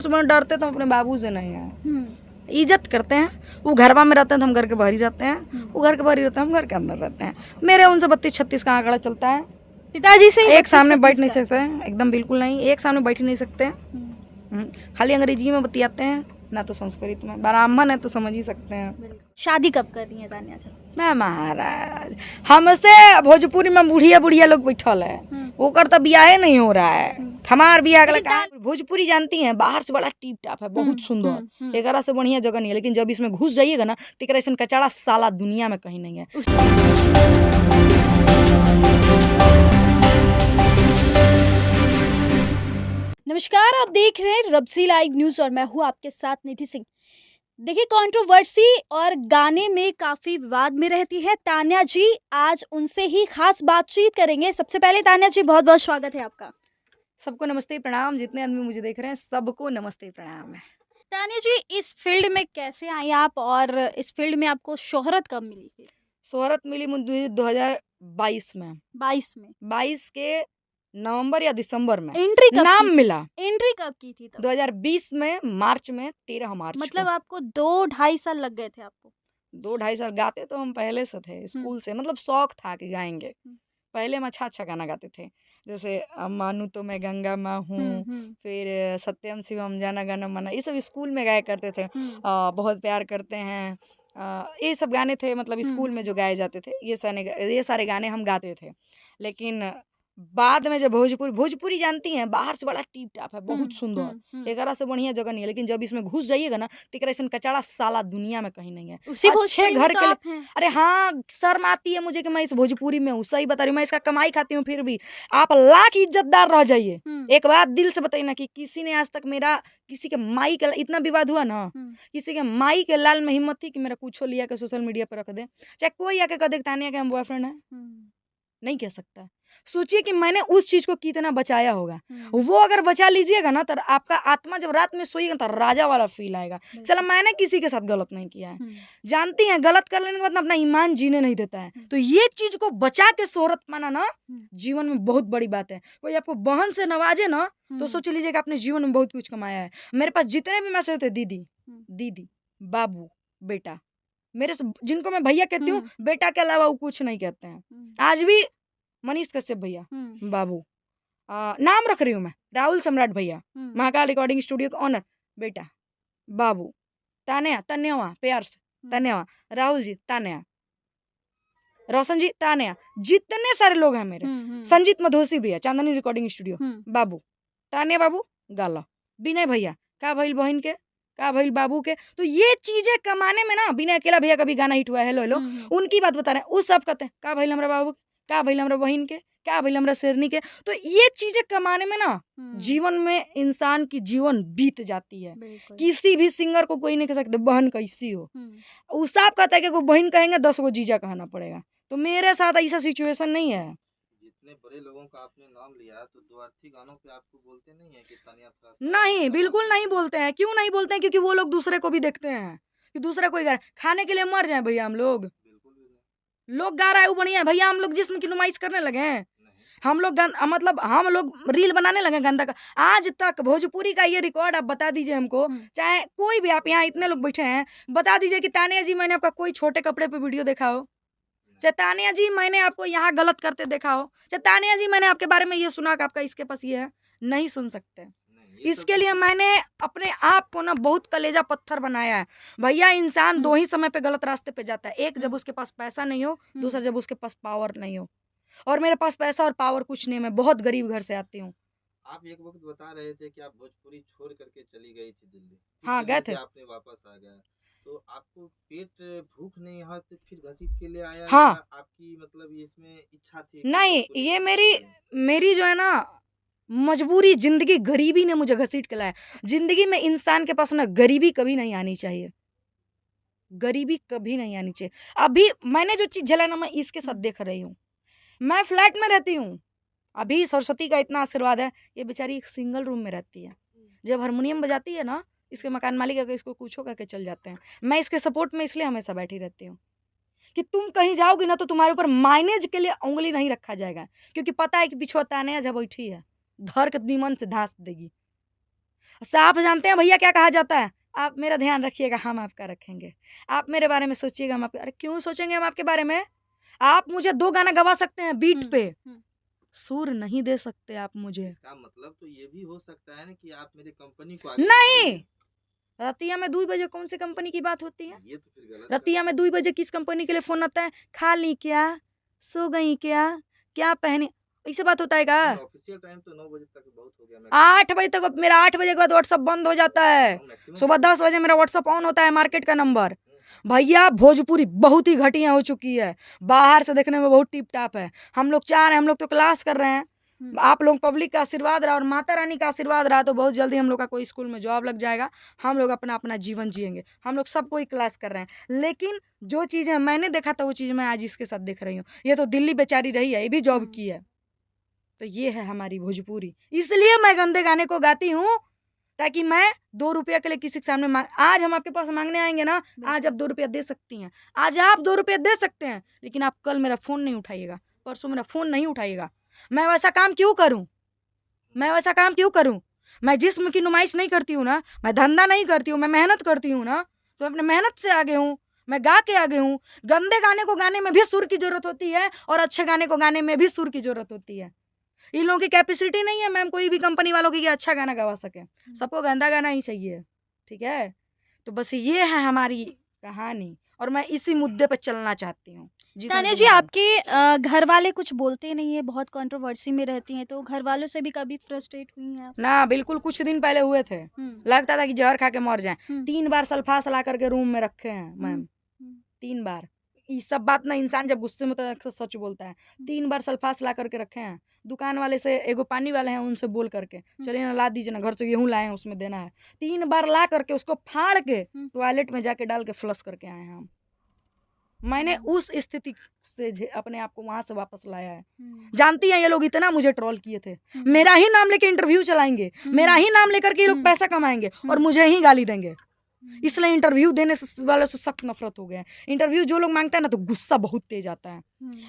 उसमें डरते तो अपने बाबू से नहीं है, इज्जत करते हैं। वो घरवा में रहते हैं तो हम घर के बाहर ही रहते हैं, वो घर के बाहर ही रहते हैं, हम घर के अंदर रहते हैं। मेरे उनसे 32-36 का आंकड़ा चलता है। पिताजी से एक सामने बैठ नहीं सकते हैं, एकदम बिल्कुल नहीं, एक सामने बैठ ही नहीं सकते हैं। खाली अंग्रेजी में बतियाते हैं, ना तो संस्कृत में। ब्राह्मण है तो समझ ही सकते हैं। शादी कब कर रही है तान्या जी? मैं महाराज हमसे भोजपुरी में बुढ़िया लोग बैठल है, ओकर तो बियाहे नहीं हो रहा है। हमार बियाह का भोजपुरी जानती हैं, बाहर से बड़ा टिप टाप है, बहुत सुंदर, एकरा से बढ़िया जगह नहीं है। लेकिन जब इसमें घुस जाइएगा ना तो एकरा ऐसा कचड़ा साला दुनिया में कहीं नहीं है। नमस्कार, आप देख रहे हैं रब्सी लाइव न्यूज और मैं हूं आपके साथ निधि सिंह। देखिए, कंट्रोवर्सी और गाने में काफी विवाद में रहती है तान्या जी। आज उनसे ही खास बातचीत करेंगे। सबसे पहले तान्या जी, बहुत बहुत स्वागत है आपका। सबको नमस्ते प्रणाम, जितने आदमी मुझे देख रहे हैं सबको नमस्ते प्रणाम है। तान्या जी, इस फील्ड में कैसे आई आप और इस फील्ड में आपको शोहरत कब मिली? शोहरत मिली मुझे 2022 में। 22 के नवंबर या दिसंबर में एंट्री कब नाम मिला। एंट्री कब की थी? 2020 में मार्च में 13 मार्च मतलब आपको 2-2.5 साल लग गए थे आपको? 2-2.5 साल गाते तो हम पहले से थे, स्कूल से, मतलब शौक था कि गाएंगे। पहले हम अच्छा गाना गाते थे, जैसे मानू तो मैं गंगा माँ हूँ, फिर सत्यम शिवम जाना गाना माना, ये सब स्कूल में गाया करते थे। बहुत प्यार करते हैं, ये सब गाने थे, मतलब स्कूल में जो गाए जाते थे, ये सारे गाने हम गाते थे। लेकिन बाद में जब भोजपुरी जानती हैं, बाहर से बड़ा टिप टाप है, बहुत सुंदर, एकरा से बढ़िया जगह नहीं है। लेकिन जब इसमें घुस जाइएगा ना तो एकरा ऐसा कचड़ा साला दुनिया में कहीं नहीं है। अच्छे घर के लिए, अरे हाँ, शर्म आती है मुझे कि मैं इस भोजपुरी में हूँ, सही बता रही हूँ, मैं इसका कमाई खाती हूँ। फिर भी आप लाख इज्जतदार रह जाइए। एक बात दिल से बताइए ना कि किसी ने आज तक मेरा किसी के माई के इतना विवाद हुआ ना, किसी के माई के लाल में हिम्मत थी कि मेरा कुछ लिया के सोशल मीडिया पर रख दे, चाहे कोई आके कह दे तानिया के हम बॉयफ्रेंड है, नहीं कह सकता। सोचिए कि मैंने उस चीज को कितना बचाया होगा। वो अगर बचा लीजिएगा ना तो आपका आत्मा जब रात में सोएगा तो राजा वाला फील आएगा। चलो, मैंने किसी के साथ गलत नहीं किया है। जानती हैं, गलत कर लेने के बाद अपना ईमान जीने नहीं देता है। तो ये चीज को बचा के शोहरत पाना ना जीवन में बहुत बड़ी बात है। कोई आपको बहन से नवाजे ना तो सोच लीजिएगा आपने जीवन में बहुत कुछ कमाया है। मेरे पास जितने भी मैसेज होते, दीदी, बाबू, बेटा, मेरे से जिनको मैं भैया कहती हूँ, बेटा के अलावा वो कुछ नहीं कहते हैं। आज भी मनीष कश्यप भैया, बाबू, नाम रख रही हूँ मैं, राहुल सम्राट भैया, महाकाल रिकॉर्डिंग स्टूडियो का ऑनर, बेटा, बाबू, तान्या, तन्यवा, प्यार से तन्यवा, राहुल जी तान्या, रोशन जी तान्या, जितने सारे लोग हैं मेरे, संजीत मधोसी भैया, चांदनी रिकॉर्डिंग स्टूडियो, बाबू, तान्या बाबू, गाला, विनय भैया, का भइल बहन के, का भइल बाबू के। तो ये चीजें कमाने में ना, विनय अकेला भैया का भी गाना हिट हुआ है, हेलो हेलो, उनकी बात बता रहे हैं। उस सब कहते हैं का भइल हमरा बाबू, का भइल हमरा बहन के, क्या भइल हमरा शेरनी के। तो ये चीजें कमाने में ना जीवन में इंसान की जीवन बीत जाती है। किसी भी सिंगर को कोई नहीं कह सकते बहन कैसी हो। उसाप कहता है कि कोई बहन कहेंगे 10 गो जीजा कहना पड़ेगा। तो मेरे साथ ऐसा सिचुएशन नहीं है। जितने बड़े लोगों का आपने नाम लिया तो द्वार्थी गानों पे आपको बोलते नहीं है कि तानिया थोड़ा? नहीं, बिल्कुल नहीं बोलते हैं। क्यों नहीं बोलते हैं? क्योंकि वो लोग दूसरे को भी देखते हैं कि दूसरा कोई गा खाने के लिए मर जाए भैया। हम लोग गा रहा है वो बढ़िया है भैया। हम लोग जिस्म की नुमाइश करने लगे हैं, हम लोग मतलब हम लोग रील बनाने लगे गंदा का। आज तक भोजपुरी का ये रिकॉर्ड आप बता दीजिए हमको, चाहे कोई भी, आप यहाँ इतने लोग बैठे हैं, बता दीजिए कि तानिया जी मैंने आपका कोई छोटे कपड़े पे वीडियो देखा हो, चाहे तानिया जी मैंने आपको यहाँ गलत करते देखा हो, चाहे तानिया जी मैंने आपके बारे में ये सुना कि आपका इसके पास ये है, नहीं सुन सकते। इसके लिए मैंने अपने आप को ना बहुत कलेजा पत्थर बनाया है भैया। इंसान दो ही समय पे गलत रास्ते पे जाता है, एक जब उसके पास पैसा नहीं हो, दूसरा जब उसके पास पावर नहीं हो। और मेरे पास पैसा और पावर कुछ नहीं, मैं बहुत गरीब घर से आती हूँ। आप एक वक्त बता रहे थे कि आप भोजपुरी छोड़ करके चली गई थी दिल्ली। हाँ, गए थे। आपने वापस आ गया तो आपको पेट भूख नहीं यहाँ तो फिर घसीट के ले आया? हाँ, आपकी मतलब इसमें इच्छा थी? नहीं, ये मेरी जो है ना मजबूरी, जिंदगी, गरीबी ने मुझे घसीट के लाया। जिंदगी में इंसान के पास ना गरीबी कभी नहीं आनी चाहिए, गरीबी कभी नहीं आनी चाहिए। अभी मैंने जो चीज झेला ना, मैं इसके साथ देख रही हूँ। मैं फ्लैट में रहती हूँ, अभी सरस्वती का इतना आशीर्वाद है, ये बेचारी एक सिंगल रूम में रहती है। जब हारमोनियम बजाती है ना, इसके मकान मालिक अगर इसको कुछ हो करके चल जाते हैं, मैं इसके सपोर्ट में इसलिए हमेशा बैठी रहती हूँ कि तुम कहीं जाओगी ना तो तुम्हारे ऊपर माइनेज के लिए उंगली नहीं रखा जाएगा, क्योंकि पता है कि पिछुआ तानिया जब बैठी है धर के नीमन से धांस देगी। साफ जानते हैं भैया क्या कहा जाता है, आप मेरा ध्यान रखिएगा, हम आपका रखेंगे। आप मेरे बारे में सोचिएगा, हम आपके, अरे क्यों सोचेंगे हम आपके बारे में? आप मुझे 2 गाना गवा सकते हैं बीट पे, सुर नहीं दे सकते आप मुझे। इसका मतलब तो ये भी हो सकता है ना कि आप मेरी कंपनी को आगे नहीं, बढ़ाइए। रतिया में 2 बजे कौन सी कंपनी की बात होती है? ये तो फिर गलत रतिया में 2 बजे किस कंपनी के लिए फोन आता है? खा ली क्या, सो गई क्या, क्या पहनी, ऐसे बात होता है क्या? ऑफिशियल टाइम तो 9 बजे तक बहुत हो गया। 8 बजे तक मेरा 8 बजे के बाद व्हाट्सअप बंद हो जाता है। सुबह 10 बजे मेरा व्हाट्सअप ऑन होता है, मार्केट का नंबर। भैया भोजपुरी बहुत ही घटिया हो चुकी है, बाहर से देखने में बहुत टिप टाप है। हम लोग चाह रहे हैं, हम लोग तो क्लास कर रहे हैं, आप लोग पब्लिक का आशीर्वाद रहा और माता रानी का आशीर्वाद रहा तो बहुत जल्दी हम लोग का कोई स्कूल में जॉब लग जाएगा। हम लोग अपना अपना जीवन जिएंगे, हम लोग सब कोई क्लास कर रहे हैं। लेकिन जो चीज़ें मैंने देखा था वो चीज़ मैं आज इसके साथ देख रही हूँ। ये तो दिल्ली बेचारी रही है, ये भी जॉब की है। तो ये है हमारी भोजपुरी, इसलिए मैं गंदे गाने को गाती हूँ ताकि मैं 2 रुपया के लिए किसी के सामने आज हम आपके पास मांगने आएंगे ना, आज आप 2 रुपया दे सकती हैं, आज आप 2 रुपया दे सकते हैं, लेकिन आप कल मेरा फ़ोन नहीं उठाइएगा, परसों मेरा फ़ोन नहीं उठाइएगा। मैं वैसा काम क्यों करूं? मैं वैसा काम क्यों करूं? मैं जिस्म की नुमाइश नहीं करती हूँ ना, मैं धंधा नहीं करती हूँ, मैं मेहनत करती हूँ ना, तो अपने मेहनत से आगे हूँ, मैं गा के आगे हूँ। गंदे गाने को गाने में भी सुर की ज़रूरत होती है और अच्छे गाने को गाने में भी सुर की ज़रूरत होती है। इन लोगों की कैपेसिटी नहीं है मैम कोई भी कंपनी वालों की कि अच्छा गाना गवा सके, सबको गंदा गाना ही चाहिए, ठीक है? तो बस ये है हमारी कहानी और मैं इसी मुद्दे पर चलना चाहती हूँ। तान्या जी, आपके घर वाले कुछ बोलते नहीं है, बहुत कंट्रोवर्सी में रहती हैं, तो घर वालों से भी कभी फ्रस्ट्रेट हुई हैं आप? ना, बिल्कुल कुछ दिन पहले हुए थे, लगता था कि जहर खा के मर जाएं। 3 बार सल्फास ला करके रूम में रखे हैं मैम, 3 बार। ये सब बात ना, इंसान जब गुस्से में तो अक्सर सच बोलता है। 3 बार सल्फास ला करके रखे हैं, दुकान वाले से एगो पानी वाले हैं उनसे बोल करके चलिए ना ला दीजिए ना, घर से गेहूँ लाए हैं उसमें देना है। 3 बार ला करके उसको फाड़ के टॉयलेट में जाके डाल के फ्लश करके आए हैं हम। मैंने उस स्थिति से अपने आप को वहां से वापस लाया है। जानती हैं ये लोग इतना मुझे ट्रोल किए थे, मेरा ही नाम लेके इंटरव्यू चलाएंगे, मेरा ही नाम लेकर के ये लोग पैसा कमाएंगे और मुझे ही गाली देंगे। इसलिए इंटरव्यू देने वालों से सख्त नफरत हो गया है। इंटरव्यू जो लोग मांगता है ना तो गुस्सा बहुत तेज आता है।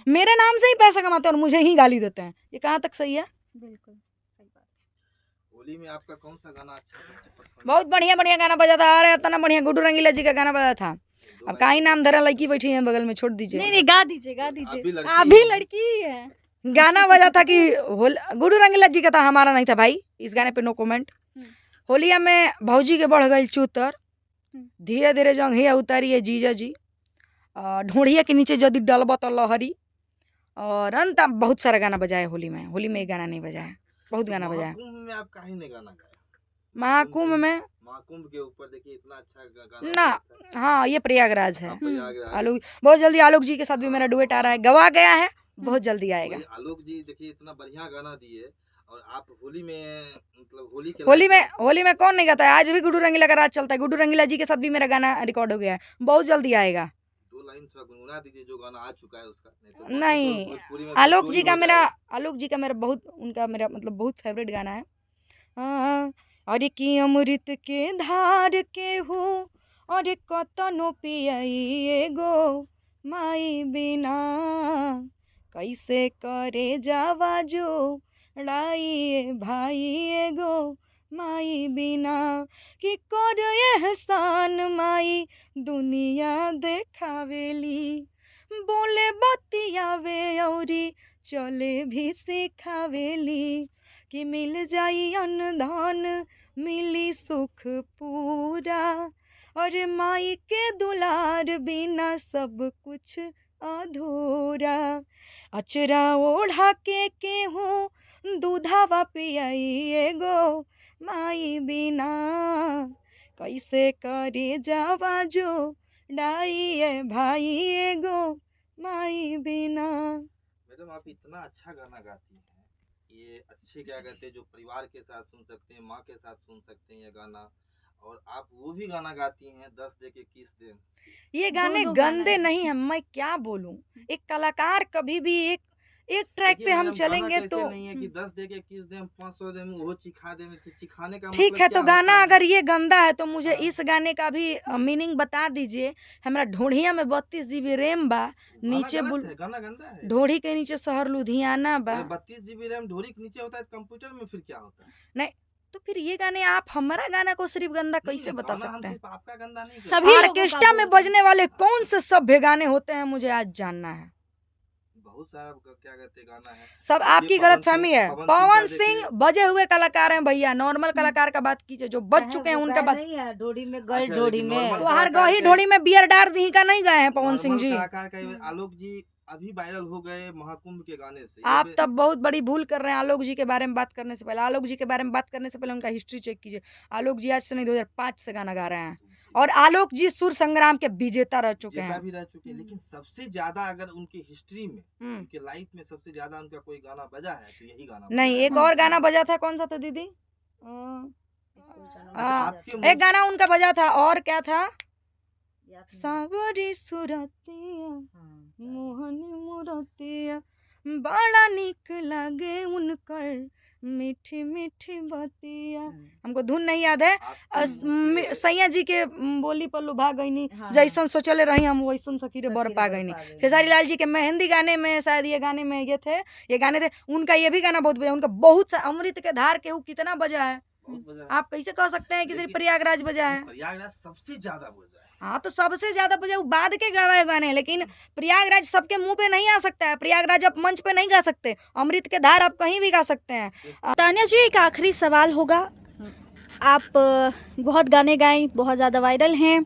मेरे नाम से ही पैसा कमाते हैं और मुझे ही गाली देते हैं, ये कहाँ तक सही है? बिल्कुल सही बात। होली में आपका कौन सा गाना अच्छा था? बहुत बढ़िया बढ़िया गाना बजा था, अरे इतना बढ़िया गुड्डू रंगीला जी का गाना बजा था। अब का ही नाम धरा, लड़की बैठी है बगल में, छोड़ दीजिए। नहीं गा दीजिए, गा दीजिए, आप भी लड़की ही है। गाना बजा था कि गुड्डू रंगीला जी का था, हमारा नहीं था भाई, इस गाने पे नो कमेंट। होलिया में भौजी के बढ़ गई चूतर, धीरे धीरे जंग ही उतारी है जीजा जी, ढूंढिया के नीचे जदि डलबा तो लहरी, और अंत बहुत सारा गाना बजाया होली में। होली में एक गाना नहीं बजाया, बहुत गाना बजाया। महाकुंभ में आप काहे नहीं गाना गाया? महाकुंभ में, महाकुंभ के ऊपर देखिए इतना अच्छा गाना ना, हाँ ये प्रयागराज है। प्रयागराज। आलोक, बहुत जल्दी आलोक जी के साथ भी मेरा डुएट आ रहा है, गवा गया है, बहुत जल्दी आएगा। आलोक जी देखिए इतना बढ़िया गाना दिए और आप होली में, मतलब होली में कौन नहीं गाता है? आज भी गुड्डू रंगीला का राज चलता है। गुड्डू रंगीला जी के साथ भी मेरा गाना रिकॉर्ड हो गया है, बहुत जल्दी आएगा। 2 लाइन थोड़ा गुनगुना दीजिए जो गाना आ चुका है उसका। नहीं, आलोक जी का मेरा बहुत, उनका मेरा मतलब बहुत फेवरेट गाना है। अरे की अमृत के धार के हो, अरे कतनो पियाई गो माई बिना, कैसे करे जावा जो लाई भाई गो माई बिना, कि कर एहसान माई दुनिया देखावेली, बोले बतियावे औरी चले भी सिखावेली, कि मिल जाई अनधन मिली सुख पूरा, और माई के दुलार बिना सब कुछ अधूरा, अचरा ओढ़ा के हूँ दूधावा पियाई गो माई बिना, कैसे करे जावा जो डाई भाई गो माई बिना। मैडम आप इतना अच्छा गाना गाती हैं, ये अच्छे क्या कहते हैं जो परिवार के साथ सुन सकते हैं, माँ के साथ सुन सकते हैं ये गाना, और आप वो भी गाना गाती हैं 10 दे के 21 दे। ये गाने गंदे नहीं है, मैं क्या बोलूं। एक कलाकार कभी भी एक ट्रैक पे हम चलेंगे तो नहीं है कि 10 दे के 21 दे, 500 दे, वो चिखा दे, चिखाने का ठीक मतलब है। तो क्या गाना होता है? अगर ये गंदा है तो मुझे हाँ। इस गाने का भी मीनिंग बता दीजिए। हमारा ढोढ़िया में 32 GB रैम बा, नीचे गाना गंदा है। ढोढ़ी के नीचे शहर लुधियाना बा। 32 GB रैम ढोरी के नीचे होता है, कंप्यूटर में फिर क्या होता है? नहीं, तो फिर ये गाने आप हमारा गाना को सिर्फ गंदा नहीं, कैसे बता गाना हम सकते हैं? सिर्फ आपका गंदा नहीं सभी करते। लोगों का ऑर्केस्ट्रा में बोलते हैं। बजने वाले कौन से सभ्य गाने होते हैं, मुझे आज जानना है। बहुत सारा क्या कहते हैं गाना है। सब देखिए, आपकी पवन गलतफहमी सिंह- है। पवन सिंह पवन का सिंह देखिए- बजे हुए कलाकार हैं भैया, नॉर्मल कलाकार का बात कीजिए, जो बज चुके हैं उनका बात। ढोड़ी में गए अच्छा, ढोड़ी लेकिन में normal तो हर कलाकार गही के- ढोड़ी में बियर डार दी का नहीं गए हैं पवन सिंह नॉर्मल जी। कलाकार का आलोक जी अभी वायरल हो गए महाकुंभ के गाने से। आप ये- तब बहुत बड़ी भूल कर रहे हैं। आलोक जी के बारे में बात करने से पहले, आलोक जी के बारे में बात करने से पहले उनका हिस्ट्री चेक कीजिए। आलोक जी आज से नहीं 2005 से गाना गा रहे हैं, और आलोक जी सुर संग्राम के विजेता रह चुके जेता हैं। भी रह चुके हैं, लेकिन सबसे ज्यादा अगर उनकी हिस्ट्री में हम्म। उनके लाइफ में सबसे ज्यादा उनका कोई गाना बजा है तो यही गाना नहीं, बजा है। एक और गाना बजा था, कौन सा था दीदी? अच्छा, आ, आपके मुंह- एक गाना उनका बजा था, और क्या था? सावरी सुरतिया मोहनी मुरतिया बड़ा निक लागे उनकर मीठी मीठी बतिया। हमको धुन नहीं याद है। आपके मुंह से- सैया जी के बोली पर लुभा गईनी, हाँ, जैसन सोचले रही हम वैसन सखीरे बर पा गईनी। खेसारी लाल जी के मेहंदी गाने में शायद ये गाने में ये गाने थे। उनका ये भी गाना बहुत बजा, उनका बहुत सा अमृत के धार के वो कितना बजा है। बहुत बजा है। आप कैसे कह सकते हैं कि सिर्फ देखिए, प्रयागराज बजा है? प्रयागराज सबसे ज्यादा बजा है। हाँ, तो सबसे ज्यादा बजा वो बाद के गवाए गाने हैं, लेकिन प्रयागराज सबके मुंह पे नहीं आ सकता है। प्रयागराज आप मंच पे नहीं गा सकते, अमृत के धार आप कहीं भी गा सकते हैं। तान्या जी, एक आखिरी सवाल होगा। आप बहुत गाने गाए, बहुत ज़्यादा वायरल हैं,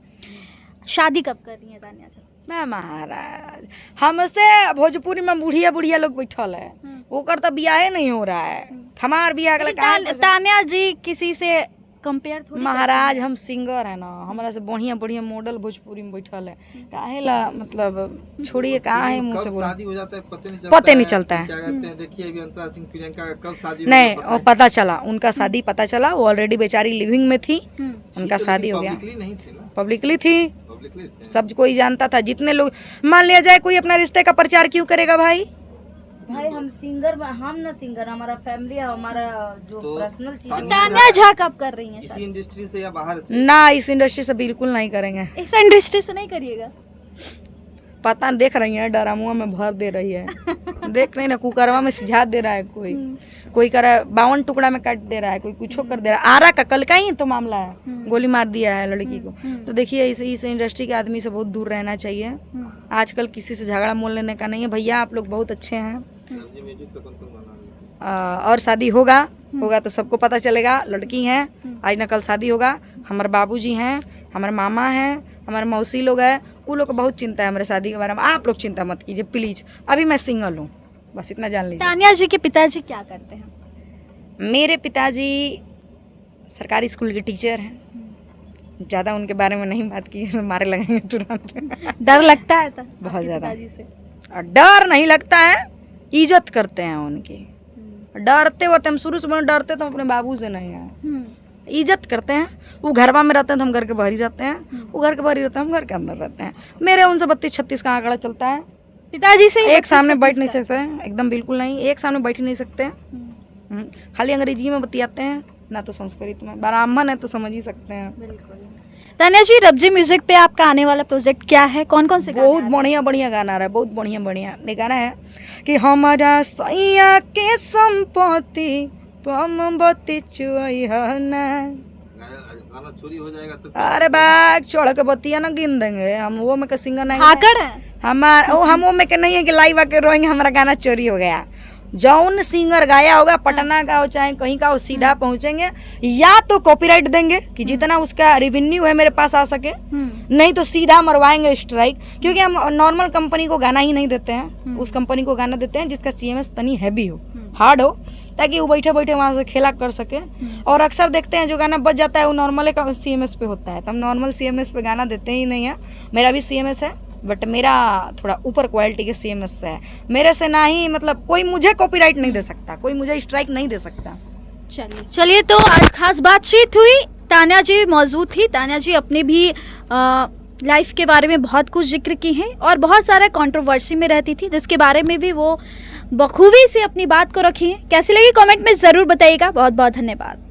शादी कब कर रही हैं तान्या जी? मैं महाराज, हमसे भोजपुरी में बुढ़िया बुढ़िया लोग बैठल है, ओकर तो बियाहे नहीं हो रहा है। हमार बियाह अगला लेकिन तान्या जी किसी से कंपेयर थोड़ी महाराज, हम सिंगर है ना, हमरा से बढ़िया बढ़िया मॉडल भोजपुरी में बैठल है। काहे ला, मतलब छोड़िए, कहाँ है मुँह से कब बोल। शादी हो जाता है पता नहीं चलता है। क्या कहते हैं, देखिए अभी अंतरा सिंह प्रियंका का कब शादी नहीं, वो पता चला, उनका शादी पता चला, वो ऑलरेडी बेचारी लिविंग में थी, उनका शादी हो गया। नहीं थी ना, पब्लिकली थी, पब्लिकली थे। सब कोई जानता था। जितने लोग, मान लिया जाए कोई अपना रिश्ते का प्रचार क्यों करेगा भाई? भाई हम सिंगर, हम ना सिंगर, हमारा फैमिली है, हमारा जो तो पर्सनल चीज तान्या- तान्या झा कब कर रही हैं इसी शादी? इंडस्ट्री से या बाहर से? ना, इस इंडस्ट्री से बिल्कुल नहीं करेंगे। इस इंडस्ट्री से नहीं करिएगा। पता देख रही है, डरामुआ में भर दे रही है। देख रही ना, कुकरवा में सिझा दे रहा है, कोई कर 52 टुकड़ा में काट दे रहा है, कोई कुछ कर दे रहा है। आरा का कल का ही तो मामला है, गोली मार दिया है लड़की को। तो देखिए, इस इंडस्ट्री के आदमी से बहुत दूर रहना चाहिए। आजकल किसी से झगड़ा मोल लेने का नहीं है। भैया आप लोग बहुत अच्छे हैं। रंजी म्यूजिक पे कौन-कौन गाना है? और शादी होगा तो सबको पता चलेगा। लड़की हैं, आज न कल शादी होगा। हमारे बाबूजी हैं, हमारे मामा हैं, हमारे मौसी लोग हैं, वो लोग को बहुत चिंता है हमारे शादी के बारे में। आप लोग चिंता मत कीजिए प्लीज। अभी मैं सिंगल हूँ, बस इतना जान लीजिए। तान्या जी के पिताजी क्या करते हैं? मेरे पिताजी सरकारी स्कूल के टीचर हैं। ज़्यादा उनके बारे में नहीं बात की, मारे लगेंगे तुरंत। डर लगता है था बहुत ज़्यादा। पिताजी से? और डर नहीं लगता है, इज्जत करते हैं उनकी। डरते वरते हम शुरू से डरते तो अपने बाबू से नहीं है, इज्जत करते हैं। वो घरवा में रहते हैं तो हम घर के बाहर ही रहते हैं, वो घर के बाहर ही रहते हैं, हम घर के अंदर रहते हैं। मेरे उनसे 32-36 का आंकड़ा चलता है। पिताजी से एक सामने बैठ नहीं सकते, एकदम बिल्कुल नहीं, एक सामने बैठ ही नहीं सकते। खाली अंग्रेजी में बतियाते हैं, ना तो संस्कृत में। ब्राह्मण है तो समझ ही सकते हैं। तान्या जी, रब्जी म्यूजिक पे आपका आने वाला प्रोजेक्ट क्या है? कौन कौन से गाने बहुत आ रहे हैं? बढ़िया बढ़िया गाना आ रहा है, बहुत बढ़िया बढ़िया। ये गाना है कि हमारा सैया के संपत्ति पमबत्ती चुइहना। गाना चोरी हो जाएगा तो अरे बाग चढ़ के बतिया ना गिन देंगे हम। वो में के सिंगर नहीं हाकड़ है? हम वो में के नहीं है कि लाइव आके रोएंगे हमारा गाना चोरी हो गया। जौन सिंगर गाया होगा, पटना का हो चाहे कहीं का हो, सीधा पहुंचेंगे। या तो कॉपीराइट देंगे कि जितना उसका रेवेन्यू है मेरे पास आ सके, नहीं तो सीधा मरवाएंगे स्ट्राइक। क्योंकि हम नॉर्मल कंपनी को गाना ही नहीं देते हैं, उस कंपनी को गाना देते हैं जिसका CMS तनी हैवी हो, हार्ड हो, ताकि वो बैठे बैठे वहाँ से खेला कर सके। और अक्सर देखते हैं जो गाना बच जाता है वो नॉर्मल CMS पे होता है, तो हम नॉर्मल CMS पे गाना देते ही नहीं है। मेरा भी CMS है, बट मेरा थोड़ा ऊपर क्वालिटी के CMS से है। मेरे से ना ही, मतलब कोई मुझे कॉपीराइट नहीं दे सकता, कोई मुझे स्ट्राइक नहीं दे सकता। चलिए, तो आज खास बातचीत हुई, तान्या जी मौजूद थी। तान्या जी अपने भी लाइफ के बारे में बहुत कुछ जिक्र की हैं और बहुत सारा कंट्रोवर्सी में रहती थी, जिसके बारे में भी वो बखूबी से अपनी बात को रखी है। कैसी लगी कमेंट में ज़रूर बताइएगा। बहुत बहुत धन्यवाद।